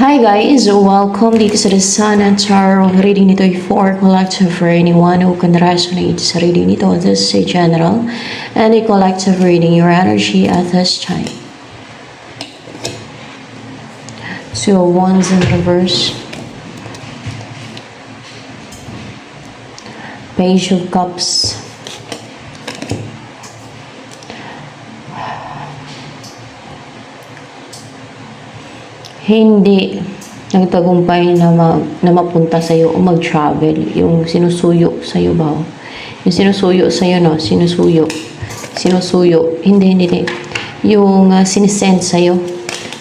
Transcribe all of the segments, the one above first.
Hi guys, welcome dito sa The Sun and Tarot. Reading nito ay for collective for anyone who can resonate sa reading nito. This is a general and a collective reading your energy at this time. So, wands in reverse. Page of Cups. Hindi nagtagumpay na mapunta sa'yo o mag-travel. Yung sinusuyo sa'yo ba? Yung sinusuyo sa'yo, no? Sinusuyo. Hindi. Yung sinisend sa'yo.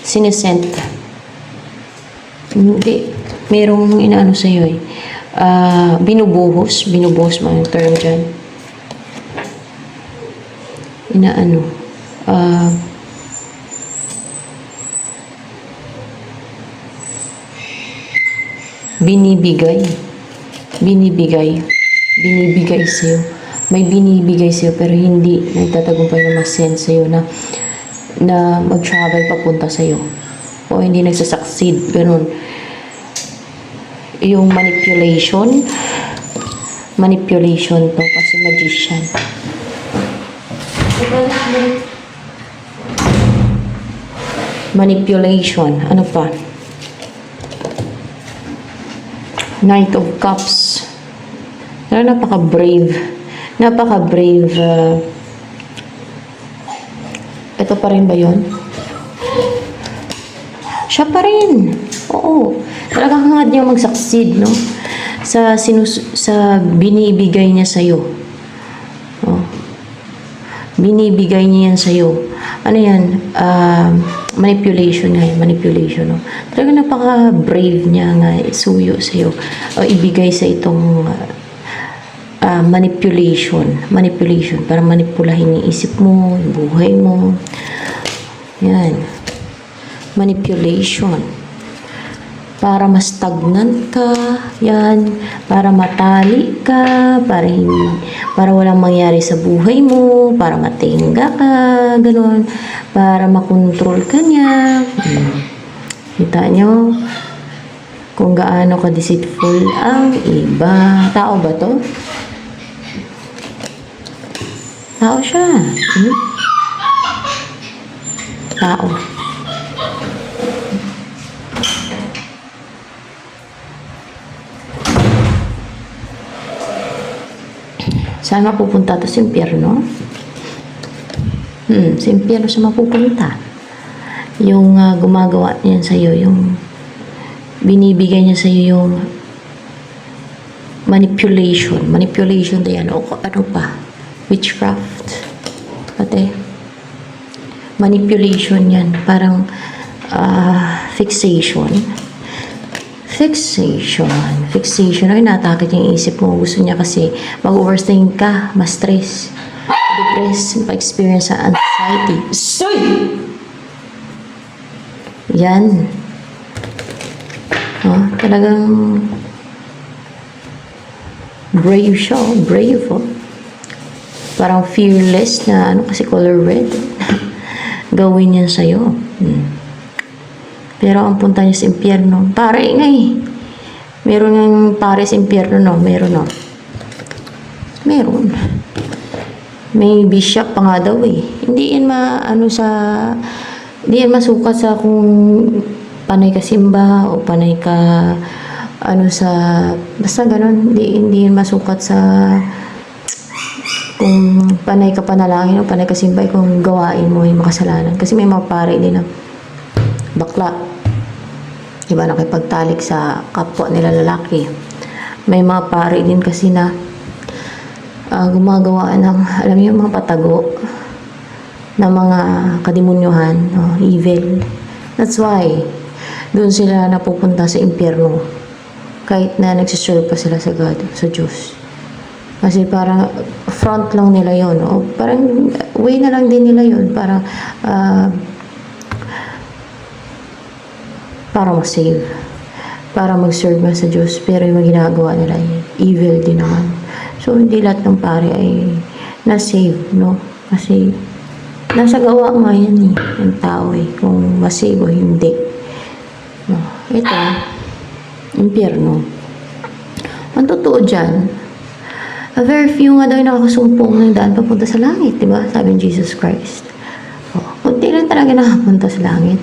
Sinisend. Hindi. Merong inaano sa'yo eh. Binubuhos mo yung term dyan. Inaano. Binibigay sa'yo. May binibigay sa'yo pero hindi nagtatagumpay na mag-send sa'yo na mag-travel papunta sa'yo. O hindi nagsasucceed. Ganun. Yung manipulation to kasi magician. Manipulation. Ano pa? Knight of Cups. Napaka-brave. Ito pa rin ba yun? Siya pa rin. Oo. Talagang hangad niya mag-succeed, no? Sa binibigay niya sa'yo. Oh. Binibigay niya yan sa'yo. Ano yan? Manipulation nga. Manipulation, no? Talagang napaka-brave niya nga isuyo sa'yo. O ibigay sa itong manipulation. Para manipulahin yung isip mo, yung buhay mo. Yan. Manipulation. Para ma-stagnant ka. Yan. Para matali ka. Para walang mangyari sa buhay mo. Para matingga ka. Ganon. Para makontrol ka niya. Kita nyo? Kung gaano ka-deceitful ang iba. Tao ba to? Tao siya. Tao. Saan mapupunta to? Sa impyerno? Sa impyerno siya mapupunta. Yung gumagawa niyan sa'yo, yung binibigay niya sa'yo yung manipulation. Manipulation na yan. O ano pa? Witchcraft. Pati. Manipulation yan. Parang fixation. Fixation. Ay, natakit yung isip mo. Gusto niya kasi mag-overthink ka. Ma-stress. Depress. Pa-experience sa anxiety. Soy! Yan. Talagang brave siya. Brave, oh. Parang fearless na kasi color red. Gawin yan sa'yo. Pero ang punta niya sa impyerno. Pare nga eh. Meron ng pare sa impyerno, no? Meron, no? Meron. May bishop pa nga daw eh. Hindi yan masukat sa kung panay ka simba o panay ka basta ganun. Hindi yan masukat sa kung panay ka panalangin o panay ka simba kung gawain mo yung makasalanan. Kasi may mga pare din na bakla. Iba nakipagtalik sa kapwa nila lalaki. May mga pare din kasi na gumagawa ng, alam niyo, mga patago na mga kadimunyuhan, evil. That's why doon sila napupunta sa impyerno. Kahit na nagsiserve pa sila sa God, sa Diyos. Kasi parang front lang nila yun. Parang way na lang din nila yun. Para ma-save. Para mag-serve sa Diyos. Pero yung ginagawa nila evil din naman. So, hindi lahat ng pare ay na-save, no? Kasi nasa gawa nga yan eh, ng tao eh. Kung ma-save o hindi. No? ito, impyerno. Ang totoo dyan, a very few nga daw yung nakakasumpong ng daan papunta sa langit, di ba? Sabi ni Jesus Christ. Kunti lang talaga nakapunta sa langit.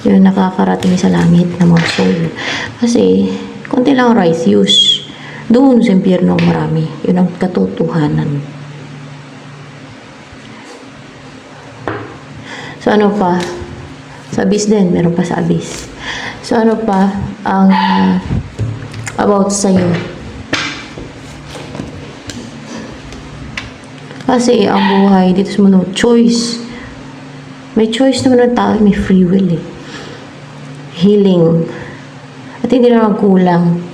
Yung nakakarating sa langit ng mga soul. Kasi, kunti lang righteous. Doon sa impyerno ang marami. Yun ang katotohanan. So, ano pa? Sa abyss din, meron pa sa abyss. So, ano pa ang about sa'yo? Kasi, ang buhay dito sa mundo, choice. May choice naman ng tao, may free will eh. Healing. At hindi na magkulang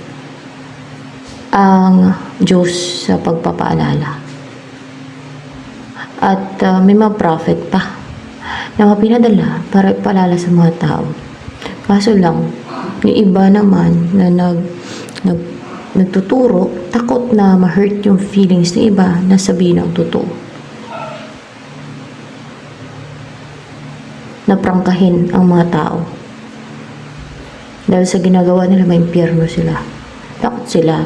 ang Diyos sa pagpapaalala. At may mga prophet pa na mga pinadala para ipaalala sa mga tao. Kaso lang, yung iba naman na nagtuturo, takot na ma-hurt yung feelings ng iba na sabihin ang totoo. Naprangkahin ang mga tao. Dahil sa ginagawa nila, may impyerno sila. Takot sila.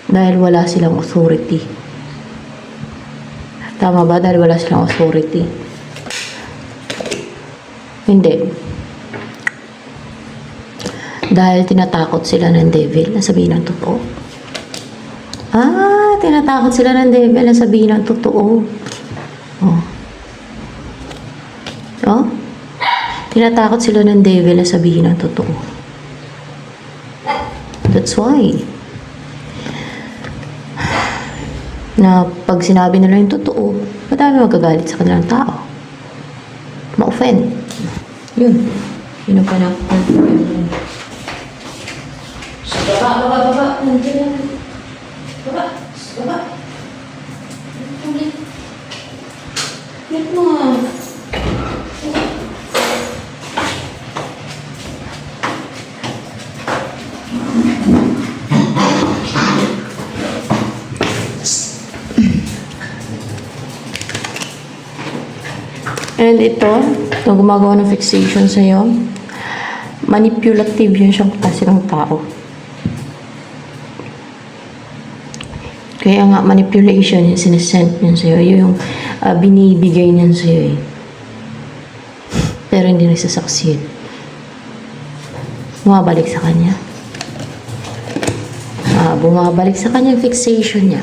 Dahil wala silang authority. Tama ba? Dahil wala silang authority. Hindi. Dahil tinatakot sila ng devil na sabihin ang totoo. Tinatakot sila ng devil na sabihin ang totoo. Tinatakot sila ng devil na sabihin ang totoo. That's why. Na pag sinabi nila yung totoo, madami magagalit sa kanilang tao. Ma-offend. Yun. Yun ang panakot. Baba. Nandiyan. Baba. Yan mo nga. And ito, kung gumagawa ng fixation sa'yo, manipulative yun siyang klase ng tao. Kaya nga, manipulation yung sinesend yun sa'yo. Yung binibigay niyan sa'yo eh. Pero hindi nagsasucceed. Bumabalik sa kanya. Bumabalik sa kanya yung fixation niya.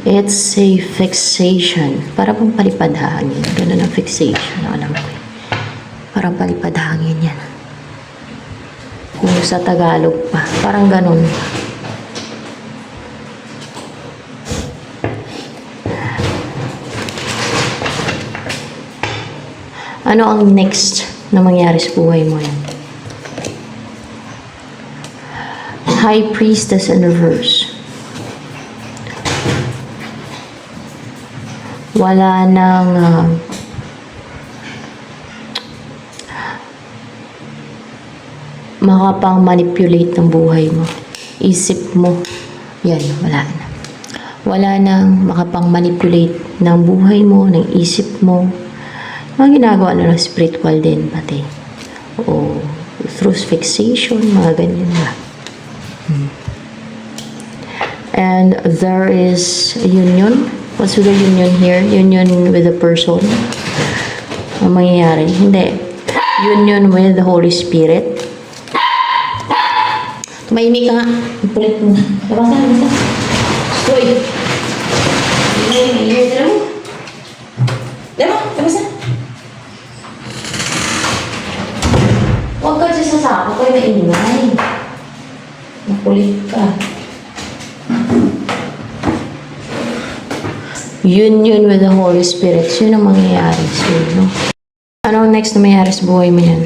It's a fixation. Para pang palipad hangin. Ganun ang fixation. Alam ko eh. Parang palipad hangin yan. Kung sa Tagalog pa. Parang ganun. Ano ang next na mangyari sa buhay mo yan? High Priestess in reverse. Wala nang makapang-manipulate ng buhay mo. Isip mo, yan, wala na. Wala nang makapang-manipulate ng buhay mo, ng isip mo. Mga ginagawa na ng spiritual din, pati. O through fixation, mga ganyan na. And there is union. What's the union here? Union with a person. Ang mangyayari? Hindi. Union with the Holy Spirit. Tumahimik ka nga. Ipulit mo. Labasa. Uy! Dala mo. Labasa. Huwag ka dyan sa sako. Huwag kayo maingay. Makulit ka. Union with the Holy Spirit. Yun ang mangyayari sa'yo, no? Ano ang next na mangyayari sa buhay mo yan?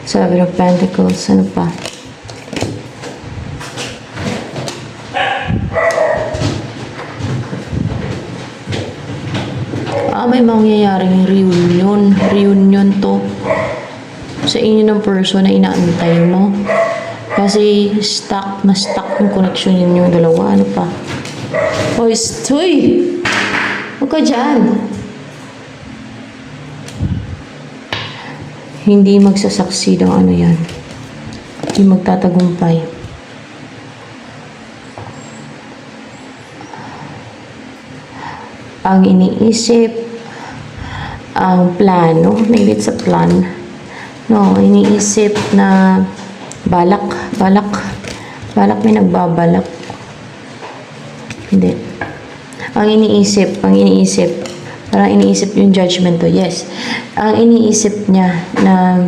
Seven of Pentacles. Ano pa? May mangyayaring reunion. Reunion to. Sa inyo ng person na inaantay mo. Kasi stuck yung connection ninyo dalawa. Ano pa? Hoy, stoy! Huwag ka dyan. Hindi magsasucceed ang ano yan. Hindi magtatagumpay. Ang iniisip, ang plano, maybe it's a plan. No, iniisip na balak may nagbabalak. Hindi. Ang iniisip, parang iniisip yung judgment to, yes. Ang iniisip niya na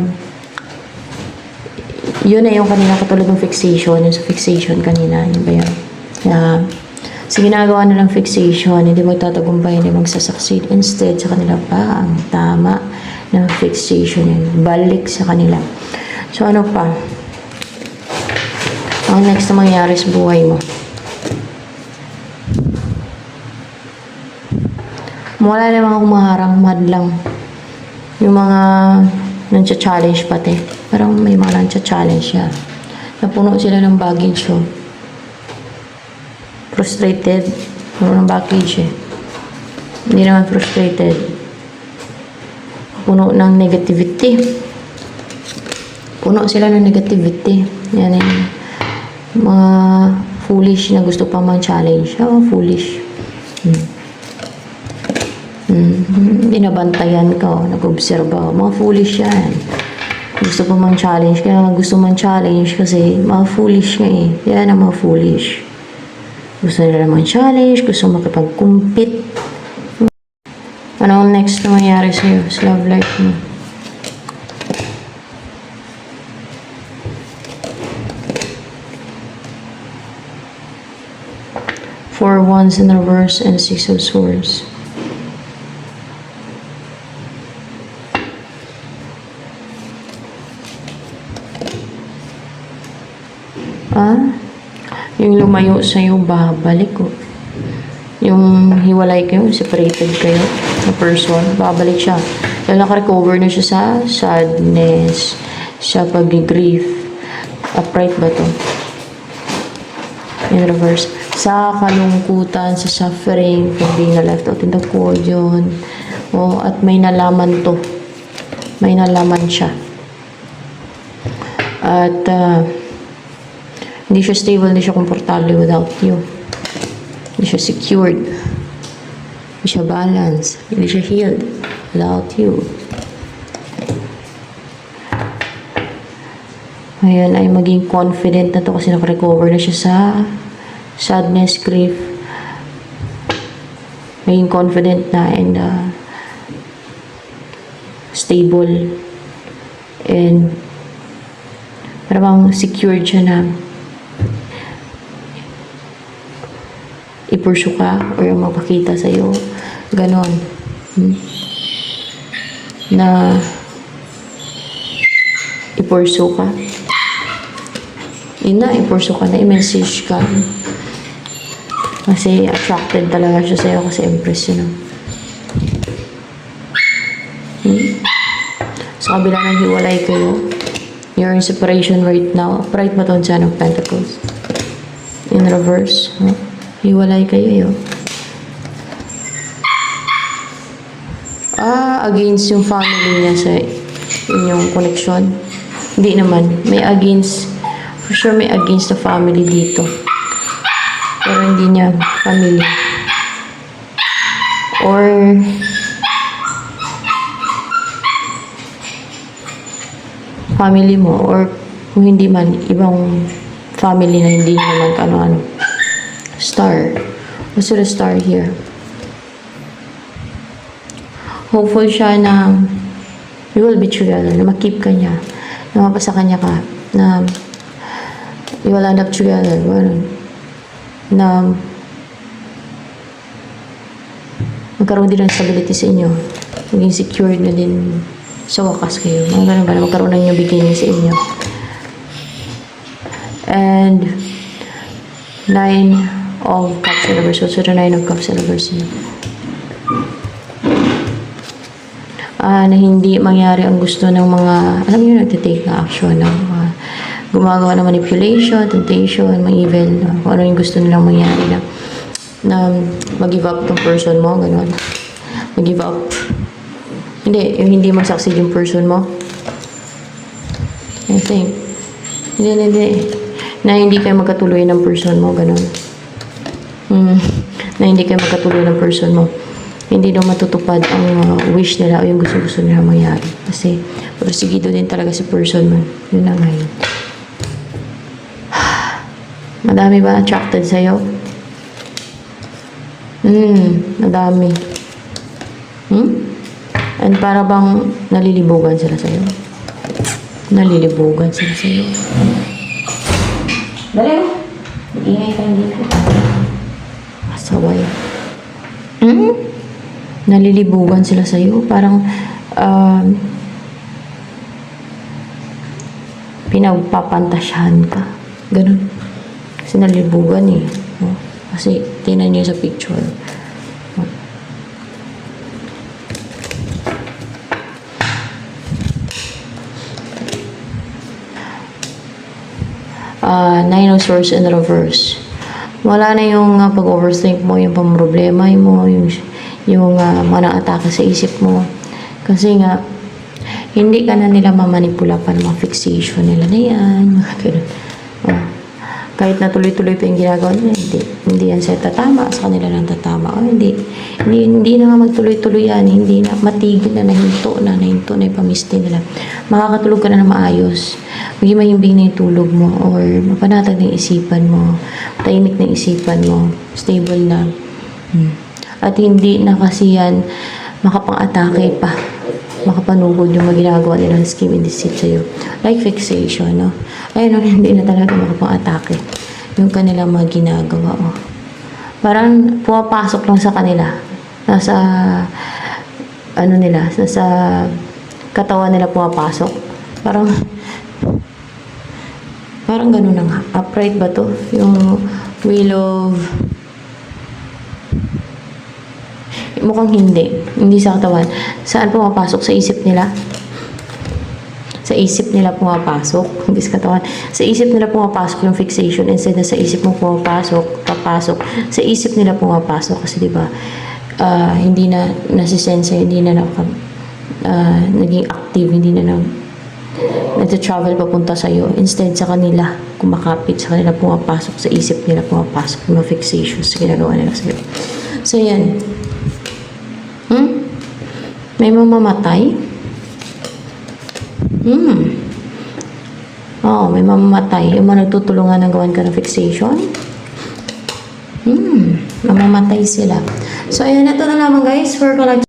yun na yung kanina katulad ng fixation, yung sa fixation kanina, yun ba yun? Sa ginagawa na ng fixation, hindi magtatagumpay, hindi magsasucceed. Instead, sa kanila pa, ang tama ng fixation yun. Balik sa kanila. So, ano pa? Ang next na mangyayari sa buhay mo. Wala na mga kumaharang, madlang. Yung mga nancha-challenge pati. Parang may mga nancha-challenge siya. Napuno sila ng baggage, oh. Frustrated. Puno ng baggage, eh. Hindi naman frustrated. Puno ng negativity. Puno sila ng negativity. Yan yung mga foolish na gusto pa mang-challenge. Oh, foolish. Binabantayan ka, nag-obserba ka. Mga foolish yan. Gusto pa mang-challenge. Kaya gusto mang-challenge kasi mga foolish nga eh. Yan ang mga foolish. Gusto nila naman challenge, gusto makipag-compete. Ano ang next na mangyari sa'yo sa love life mo? Four Wands in reverse and Six of Swords. Yung lumayo sa'yo, babalik ko. Yung hiwalay kayo, separated kayo na person, babalik siya. Dahil nakarecover na siya sa sadness, sa pag-grief. Upright ba to? In reverse. Sa kalungkutan, sa suffering, from being left out in the cold yun. Oh, at may nalaman to. May nalaman siya. At, hindi siya stable, hindi siya komportable without you. Hindi siya secured. Hindi siya balanced. Hindi siya healed without you. Ngayon ay maging confident na to kasi nakarecover na siya sa sadness, grief. Maging confident na and stable. And parang secured siya na i-pursue ka or yung magpakita sa'yo. Ganon. Na i-pursue ka. Yun na, i-pursue ka na, i-message ka. Kasi attracted talaga siya sa'yo kasi impress yun. Sa kabila ng hiwalay kayo, you're in separation right now. Upright ba ito Ten of Pentacles? In reverse. Hiwalay kayo yun. Against yung family niya sa inyong connection. Hindi naman. May against. For sure may against the family dito. Pero hindi niya family. Or family mo. Or kung hindi man, ibang family na hindi naman ano-ano. Star. What's the star here? Hopeful siya na you will be together, na makip ka niya, na mapasa kanya ka, na you will end up together, na magkaroon din ng stability sa inyo, maging secured na din sa wakas kayo, mga ganun ba, na magkaroon na inyong bigay niya sa inyo. And 9 of Cups in reverse. So, the 9 of Cups in reverse niya. Na hindi mangyari ang gusto ng mga, alam niyo, nagtitake na action, gumagawa ng manipulation, temptation, mga evil, kung ano yung gusto nilang mangyari na na mag-give up tong person mo, ganun. Mag-give up. Hindi, yung hindi mag-succeed yung person mo. I think. Hindi. Na hindi kayo magkatuloy ng person mo, ganun. Na hindi kayo magkatuloy ng person mo. Hindi daw matutupad ang wish nila o yung gusto-gusto nila mangyari. Kasi, porsigido din talaga si person mo. Yun na ngayon. Madami ba attracted sa'yo? Madami. And para bang nalilibugan sila sa'yo? Nalilibugan sila sa'yo. Dali mo. Ingay ka dito. Asaway. Nalilibugan sila sa'yo. Parang, pinagpapantasyahan ka. Ganun. Kasi nalilibugan eh. No? Kasi, tingnan niyo sa picture. Nine of Swords in reverse. Wala na yung pag-overthink mo, yung pamroblema mo, yung mga atake sa isip mo. Kasi nga, hindi ka na nila mamanipula pa ng mga fixation nila na yan. Kahit na tuloy-tuloy pa yung ginagawa nila, hindi yan sa tatama, sa kanila lang tatama. Hindi na nga magtuloy-tuloy yan, hindi na matigil na nahinto na yung pamiste nila. Makakatulog ka na maayos. Maging mahimbing na yung tulog mo or mapanatag na yung isipan mo, tahimik na yung isipan mo, stable na. At hindi na kasi yan makapang-atake pa, makapanugod yung ginagawa nilang scheme and deceit sa'yo. Like fixation, no? Ayun, hindi na talaga makapang-atake yung kanilang mga ginagawa. Parang pumapasok lang sa kanila. Nasa, nasa katawan nila pumapasok. Parang ganun na nga. Upright ba to? Yung wheel of... Mukhang hindi. Hindi sa katawan. Saan pumapasok? Sa isip nila? Sa isip nila pumapasok. Hindi sa katawan. Sa isip nila pumapasok yung fixation. Instead na sa isip mo papasok. Sa isip nila pumapasok. Kasi diba, hindi na nasisense, hindi na naging active, hindi na nagta-travel papunta sa'yo. Instead, sa kanila, kumakapit sa kanila, pumapasok sa isip nila, pumapasok yung fixations sa ginagawa nila sa'yo. So, yan. May mamamatay? May mamamatay. Yung mga nagtutulungan ng gawan ka ng fixation? Mamamatay sila. So, ayan, ito na naman guys. For collect